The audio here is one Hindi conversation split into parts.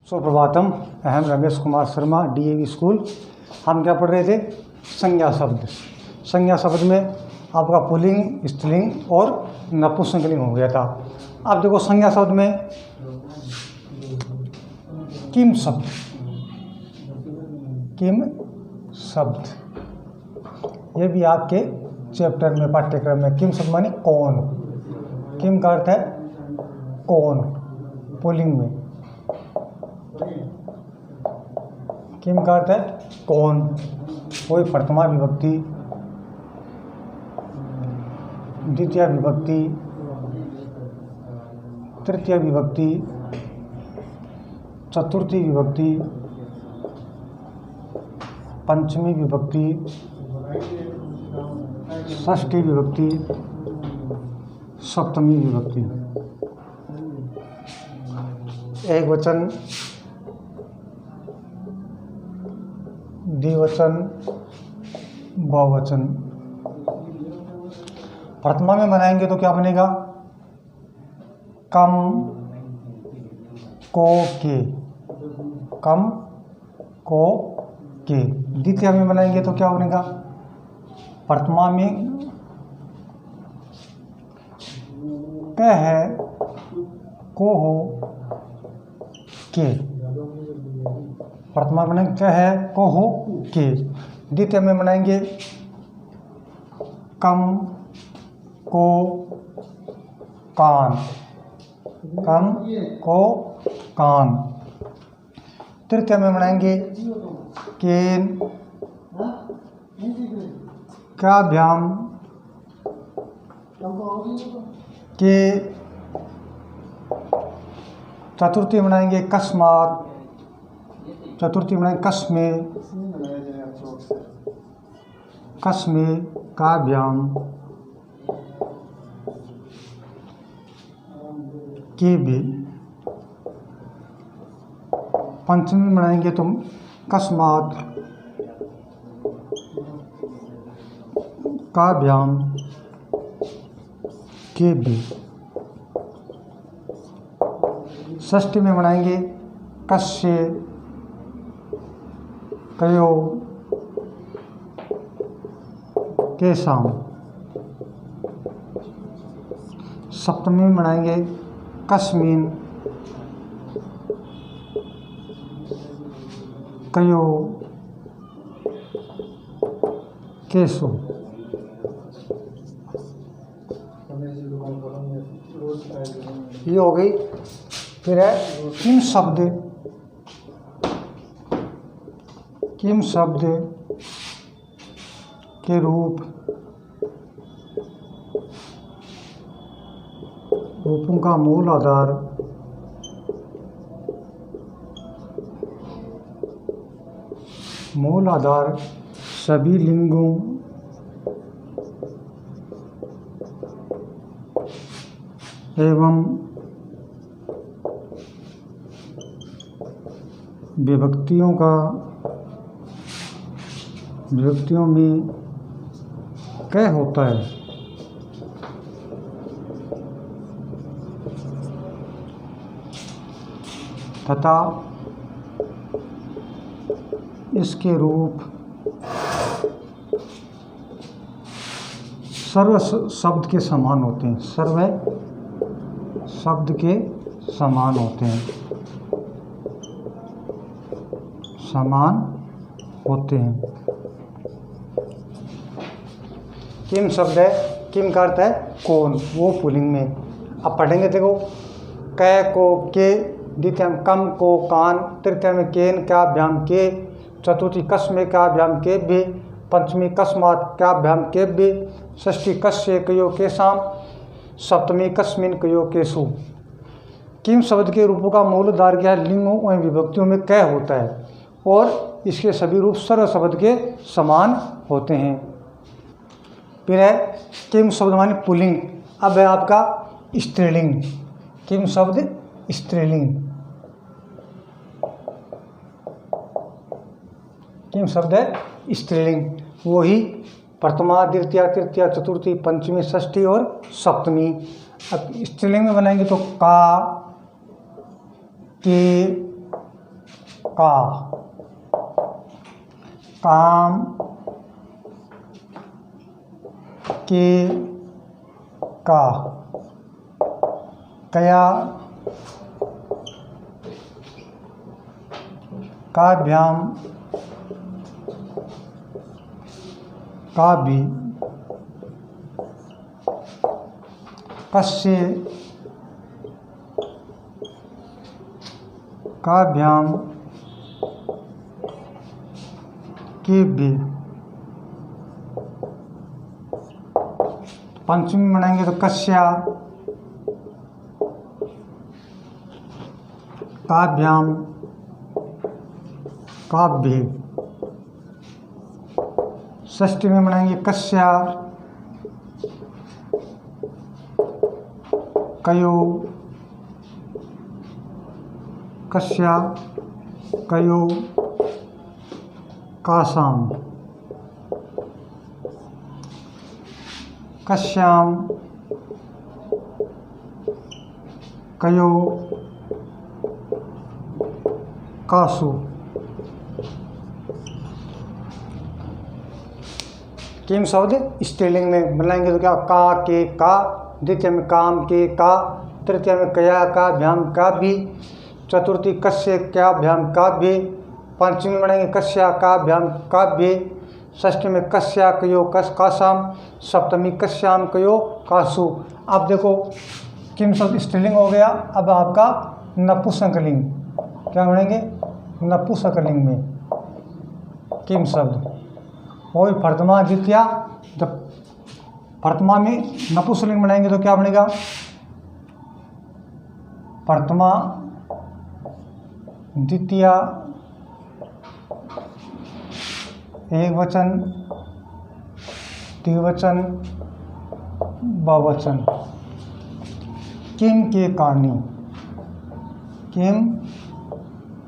सुप्रभातम। अहम रमेश कुमार शर्मा, डीएवी स्कूल। हम क्या पढ़ रहे थे? संज्ञा शब्द। संज्ञा शब्द में आपका पुल्लिंग, स्त्रीलिंग और नपुंसकलिंग हो गया था। अब देखो संज्ञा शब्द में किम शब्द, किम शब्द, ये भी आपके चैप्टर में, पाठ्यक्रम में। किम शब्द माने कौन। किम का अर्थ है कौन, पुल्लिंग में। किम का अर्थ है कौन, कोई प्रथमा विभक्ति, द्वितीय विभक्ति, तृतीय विभक्ति, चतुर्थी विभक्ति, पंचमी विभक्ति, षष्ठी विभक्ति, सप्तमी विभक्ति। एक वचन, द्विवचन, बहुवचन। प्रथमा में बनाएंगे तो क्या बनेगा? कम, को, के। कम, को, के। द्वितीय में बनाएंगे तो क्या बनेगा? प्रथमा में कह, को, हो, के। प्रथमा बनाएंगे कह, को, हो, के। द्वितीय में बनाएंगे कम, को, कान। कम, को, कान। तृतीय में बनाएंगे केन, काभ्याम, के। चतुर्थी बनाएंगे कस्मात। चतुर्थी बनाएंगे कस्मे, कस्मे, काभ्याम, के भी। पंचमी बनाएंगे तो कस्मात, काभ्याम, के भी। षष्ठी में बनाएंगे कस्य, कयो, केशाम। सप्तमी में बनाएंगे कस्मिन, कयो, केशो। ये हो गई। फिर है किम शब्द। किम शब्द के रूप, रूपों का मूल आधार, मूल आधार सभी लिंगों एवं विभक्तियों का, विभक्तियों में कह होता है। तथा इसके रूप सर्व शब्द के समान होते हैं। सर्व शब्द के समान होते हैं, समान होते हैं। किम शब्द है, किम का अर्थ है कौन, वो पुल्लिंग में। अब पढ़ेंगे, देखो कै, को, के। द्वितीय में कम, को, कान। तृतीय में केन, काभ्याम, के। चतुर्थी कस्मे, काभ्याम, के भी। पंचमी कस्मात, काभ्याम, के भी। षष्ठी कस्य, कयो, केशाम। सप्तमी कस्मिन, कयो, केशु। किम शब्द के रूपों का मूल आधार क्या है? लिंगों एवं विभक्तियों में कह होता है और इसके सभी रूप सर्व शब्द के समान होते हैं। फिर है किम शब्द माने पुल्लिंग। अब है आपका स्त्रीलिंग। किम शब्द स्त्रीलिंग। किम शब्द है स्त्रीलिंग। वही प्रथमा, द्वितीय, तृतीय, चतुर्थी, पंचमी, षष्ठी और सप्तमी। अब स्त्रीलिंग में बनाएंगे तो का, के, का, काम के का, कया काभ्याम का भी, कस्य काभ्याम के भी। पंचमी बनाएंगे तो कस्या काभ्याम काव्य। षष्ठी में बनाएंगे कस्या कयो, कस्या कयो कासाम, कस्याम कयो कासु। किम शब्द स्त्रीलिंग में बनाएंगे तो क्या, का के का, द्वितीय में काम के का, तृतीय में कया का भ्याम का भी, चतुर्थी कस्य क्या भ्याम का भी, पंचमी बनाएंगे कस्या का भ्याम का भी, षष्ठी में कस्या कयो कस कासाम, सप्तमी कस्याम कयो कासु। अब देखो किम शब्द स्त्रीलिंग हो गया। अब आपका नपुंसकलिंग क्या बनेंगे, नपुंसकलिंग में किम शब्द वही प्रथमा द्वितीया। जब प्रथमा में नपुंसकलिंग बनाएंगे तो क्या बनेगा, प्रथमा द्वितीया एक वचन द्विवचन बहुवचन। किम के कहानी, किम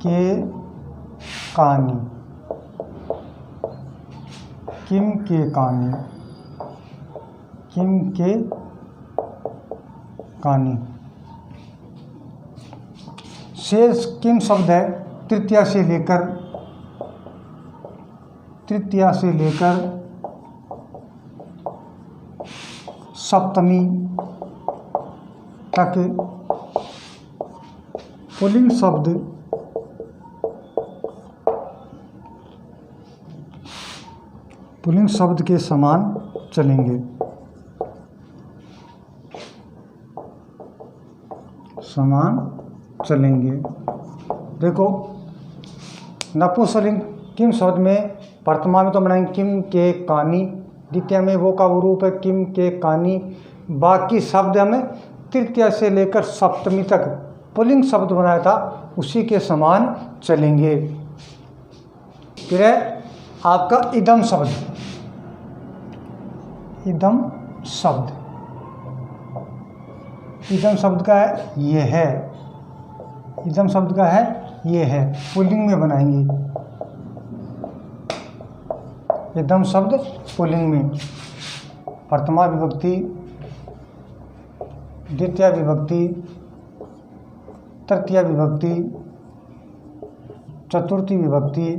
के कहानी, किम के कहानी, किम के कहानी। शेष किम शब्द है तृतीया से लेकर सप्तमी तक पुल्लिंग शब्द के समान चलेंगे, समान चलेंगे। देखो नपुंसकलिंग किम शब्द में प्रथमा में तो बनाएंगे किम के कहानी, द्वितीय में वो का वो रूप है किम के कहानी, बाकी शब्द हमें तृतीया से लेकर सप्तमी तक पुल्लिंग शब्द बनाया था उसी के समान चलेंगे। फिर है आपका इदम शब्द, इदम शब्द, इदम शब्द का है ये है, इदम शब्द का है ये है, पुल्लिंग में बनाएंगे इदम शब्द पुल्लिंग में। प्रथमा विभक्ति, द्वितीय विभक्ति, तृतीय विभक्ति, चतुर्थी विभक्ति,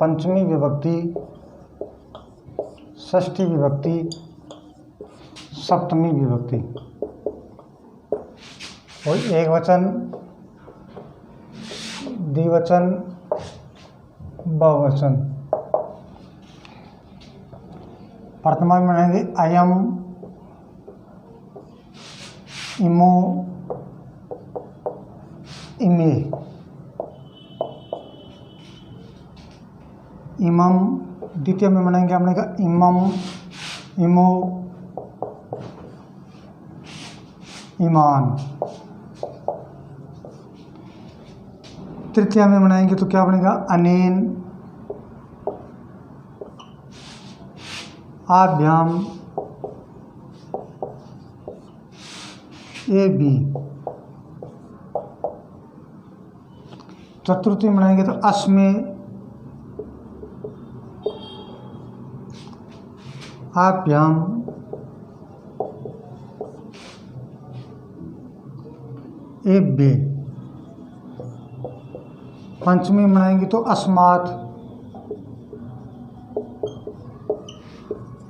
पंचमी विभक्ति, षष्ठी विभक्ति, सप्तमी विभक्ति और एक वचन द्विवचन बहुवचन। प्रथमा में बनाएंगे अयम, इमो, इमे, इमम। द्वितीय में बनाएंगे हमने कहा इमम, इमो, ईमान। तृतीय में बनाएंगे तो क्या बनेगा अनेन, आभ्याम, ए बी। चतुर्थी में बनाएंगे तो अस्मे, आभ्याम, ए बे। पंचमी बनाएंगे तो अस्मात्,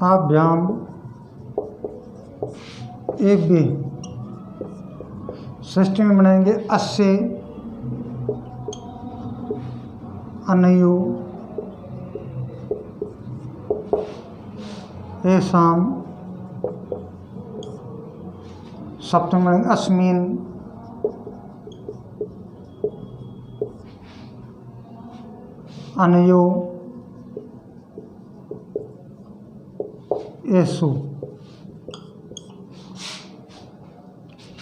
आभ्याम एभ्य। षष्ठी में बनाएंगे अस्य, अनयो, एषाम। सप्तमी में बनाएंगे अस्मिन्, अनयो, एषु।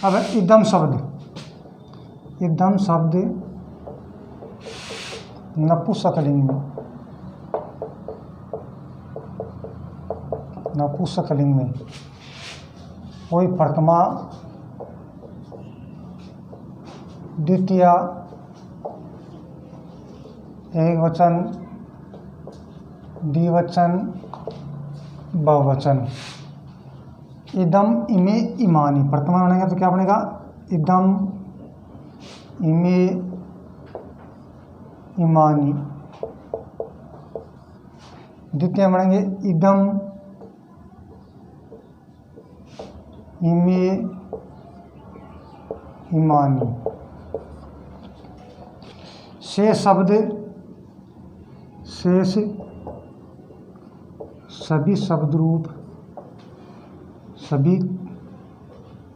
अब इदम शब्द, इदम शब्द नपुंसकलिंग में, नपुंसकलिंग में कोई प्रथमा, द्वितीया, एकवचन, द्विवचन, बहुवचन। इदम इमे इमानी, प्रथमा बनेगा तो क्या बनेगा? इदम इमे इमानी। द्वितीय बनेंगे इदम इमे इमानी। शेष शब्द, शेष सभी शब्द रूप, सभी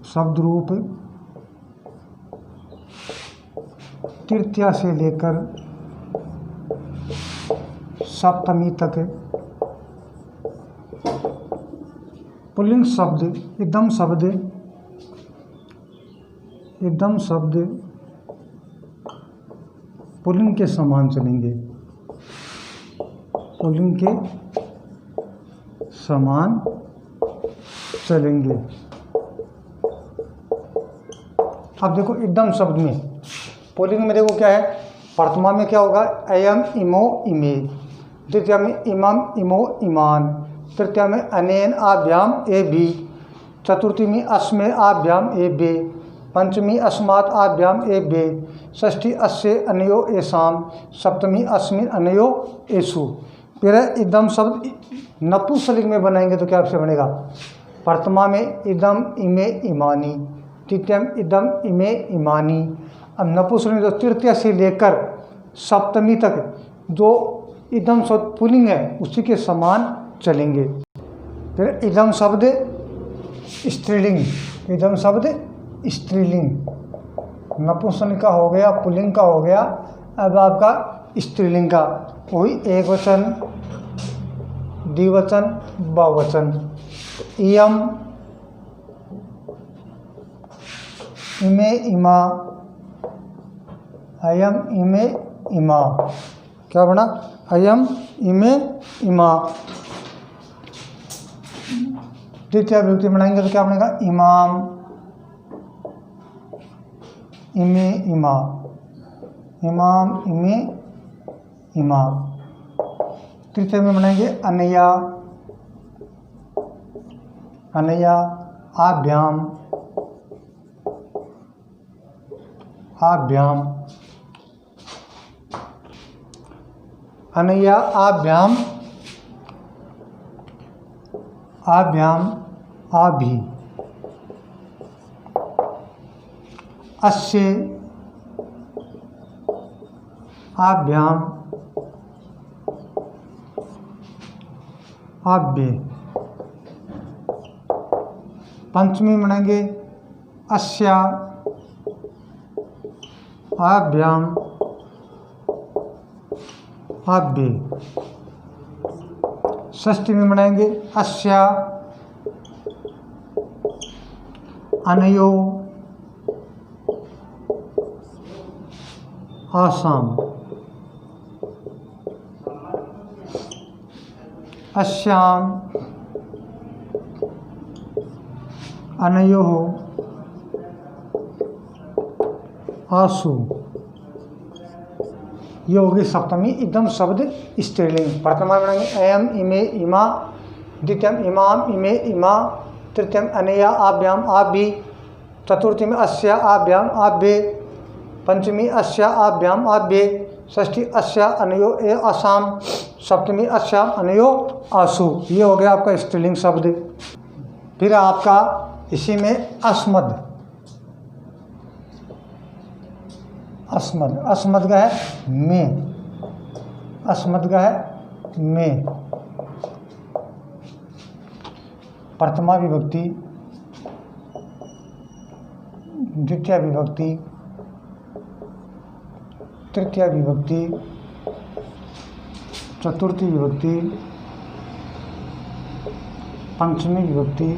शब्द रूप तृतीया से लेकर सप्तमी तक। पुल्लिंग शब्द, इदम शब्द, इदम शब्द पुल्लिंग के समान चलेंगे, पुल्लिंग के समान चलेंगे। अब देखो इदम शब्द में पुल्लिंग में देखो क्या है, प्रथमा में क्या होगा? अयम, इमो, इमे। द्वितीय में इमम, इमो, इमान। तृतीय में अनेन, आभ्याम, एभि। चतुर्थी में अस्मे, आभ्याम, एभ्ये। पंचमी अस्मात्, आभ्याम, एभ्ये। षष्ठी अस्य, अनयो, एषाम। सप्तमी अस्मिन्, अनयो, एषु। फिर इदम शब्द नपुंसकलिंग में बनाएंगे तो क्या आपसे बनेगा? प्रथमा में इदम इमे इमानी, द्वितीय में इदम इमे इमानी। अब नपुंसकलिंग जो तृतीय से लेकर सप्तमी तक जो इदम शब्द पुल्लिंग है उसी के समान चलेंगे। फिर इदम शब्द स्त्रीलिंग, इदम शब्द स्त्रीलिंग, नपुंसकलिंग का हो गया, पुल्लिंग का हो गया। अब आपका स्त्रीलिंग का वही एक वचन, द्विवचन, बहुवचन। इयम, इमे, इमा। अयम, इमे, इमा। क्या बना? अयम, इमे, इमा। द्वितीय विभक्ति बनाएंगे तो क्या बनेगा? इमाम, इमे, इमा। इमाम, इमे, इमा। तृतीय में बनाएंगे अनया, अनया, आभ्याम, आभ्याम। अनया, आभ्याम, आभ्याम, आभि। अस्य, आभ्याम, आभ्ये। पंचमी बनाएंगे अस्या, आभ्याम, आभ्ये। षष्ठी में बनाएंगे अस्या, अनयो, आसाम। अस्याम, अनयो, आसु। ये होगी सप्तमी इदम शब्द स्त्रीलिंग। प्रथमा बनाएंगे अयम, इमे, इमा। द्वितीयम इमाम, इमे, इमा। तृतीयम अनया, आभ्याम, आभि। चतुर्थी में अस्या, आभ्याम, आभ्ये। पंचमी अस्या, आभ्याम, आभ्ये। षष्ठी अस्या अनयो ए आसाम, सप्तमी अस्याम अनयो आसु। ये हो गया आपका स्त्रीलिंग शब्द। फिर आपका इसी में अस्मद, अस्मद, अस्मद का है में, अस्मद का है में। प्रथमा विभक्ति, द्वितीय विभक्ति, तृतीय विभक्ति, चतुर्थी विभक्ति, पंचमी विभक्ति,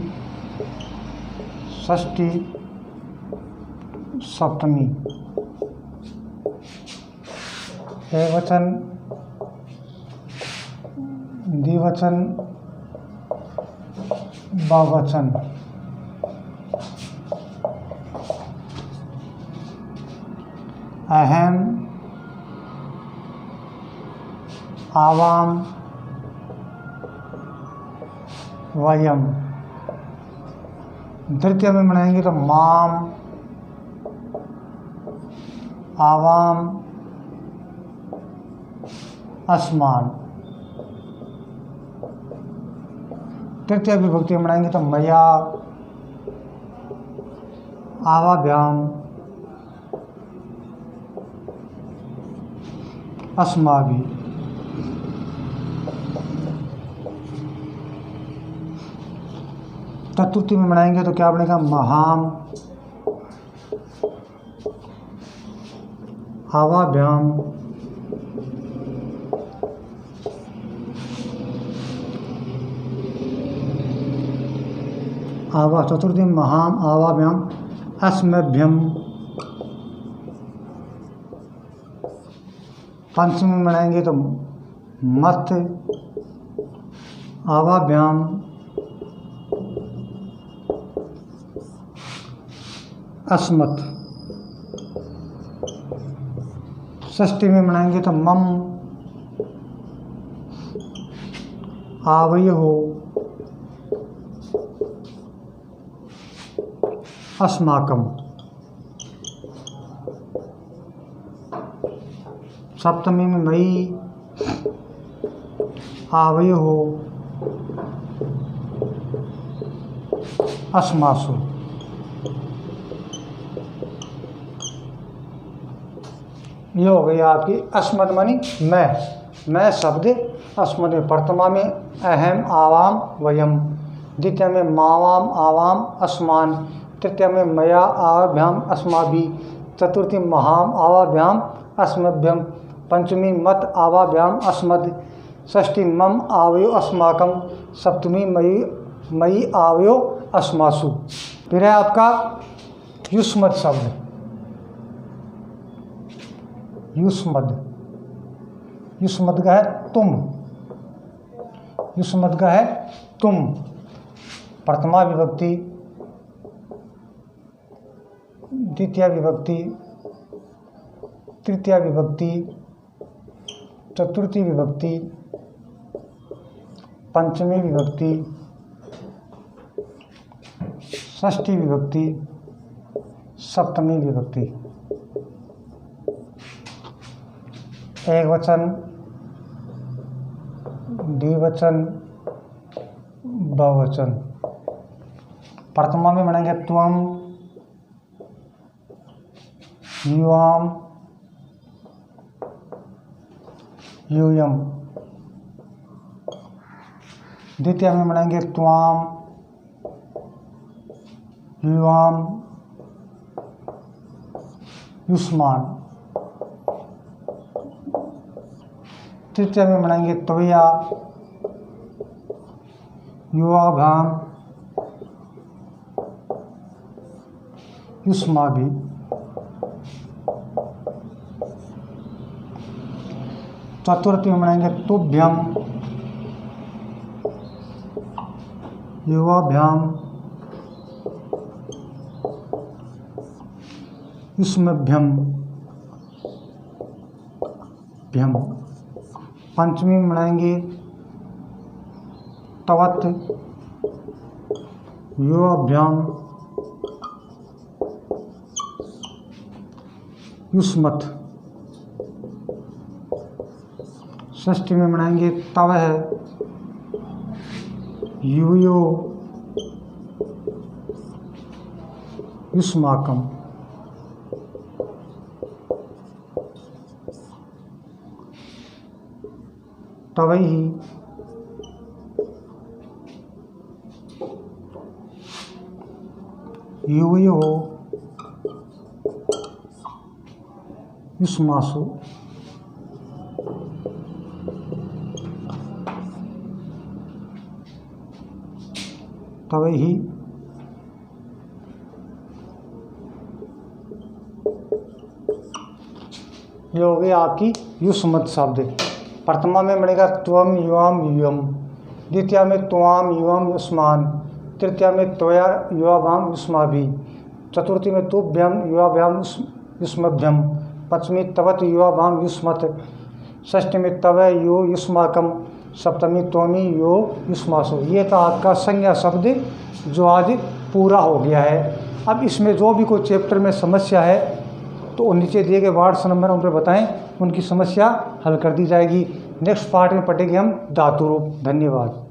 षष्ठी, सप्तमी। एकवचन, द्विवचन, बहुवचन। अहम, आवाम, वयम। तृतीय में बनाएंगे तो माम, आवाम, अस्मान। तृतीय विभक्ति में बनाएंगे तो मया, आवाभ्याम, अस्माभि। चतुर्थी में बनाएंगे तो क्या बनेगा? महाम, आवाभ्याम, आवा। चतुर्थी में महाम, आवाभ्याम, अस्मभ्यम। पंचमी में बनाएंगे तो मत, आवाभ्याम, अस्मत्। षष्ठी में बनाएंगे तो मम, आवयोः, अस्माकम। सप्तमी में मयि, आवयोः, अस्मासु। ये हो गई आपकी अस्मद मानी मैं शब्द। अस्मद में प्रथमा में अहम, आवाम, वयम। द्वितीय में मावाम, आवाम, अस्मान। तृतीय में मया, आवाभ्याम, अस्माभि। चतुर्थी महाम, आवाभ्याम, अस्मभ्यम। पंचमी मत, आवाभ्याम, अस्मद। षष्ठी मम, आवयो, अस्माकम। सप्तमी मयि, आवयो, अस्मासु। फिर है आपका युष्मद शब्द। युष्मद, युष्मद का है तुम, युष्मद का है तुम। प्रथमा विभक्ति, द्वितीय विभक्ति, तृतीय विभक्ति, चतुर्थी विभक्ति, पंचमी विभक्ति, षष्ठी विभक्ति, सप्तमी विभक्ति। एकवचन, द्विवचन, बहुवचन। प्रथमा में बनेंगे त्वम, युवाम, यूयम। द्वितीय में बनेंगे त्वाम, युवाम, युष्मान। तृतीय में बनाएंगे त्वया, युवाभ्याम, युष्माभि। चतुर्थी में बनाएंगे तुभ्यम, युवाभ्याम, युष्मभ्यम, भ्यम। पंचमी में बनाएंगे तवत, युवाभ्याम, युष्मत्। षष्ठी में बनाएंगे तव है यूयो युष्माकम। तवैहि यूयो युष्मासु। तवैहि ये हो गई आपकी युष्मत शब्द। प्रथमा में बनेगा त्वम युवाम युयम, द्वितीया में त्वाम युवम युष्मान, तृतीया में त्वया युवाभाम युष्माभि, चतुर्थी में तुभ्यम युवाभ्याम युष्मभ्यम, पंचमी तवत युवाभाम युष्मत, षष्ठी में तव यो युष्माकम, सप्तमी त्वमी यो युष्मासो। ये था आपका संज्ञा शब्द जो आज पूरा हो गया है। अब इसमें जो भी कोई चैप्टर में समस्या है तो नीचे दिए गए व्हाट्स नंबर उन पर बताएं, उनकी समस्या हल कर दी जाएगी। नेक्स्ट पार्ट में पढ़ेंगे हम धातु रूप। धन्यवाद।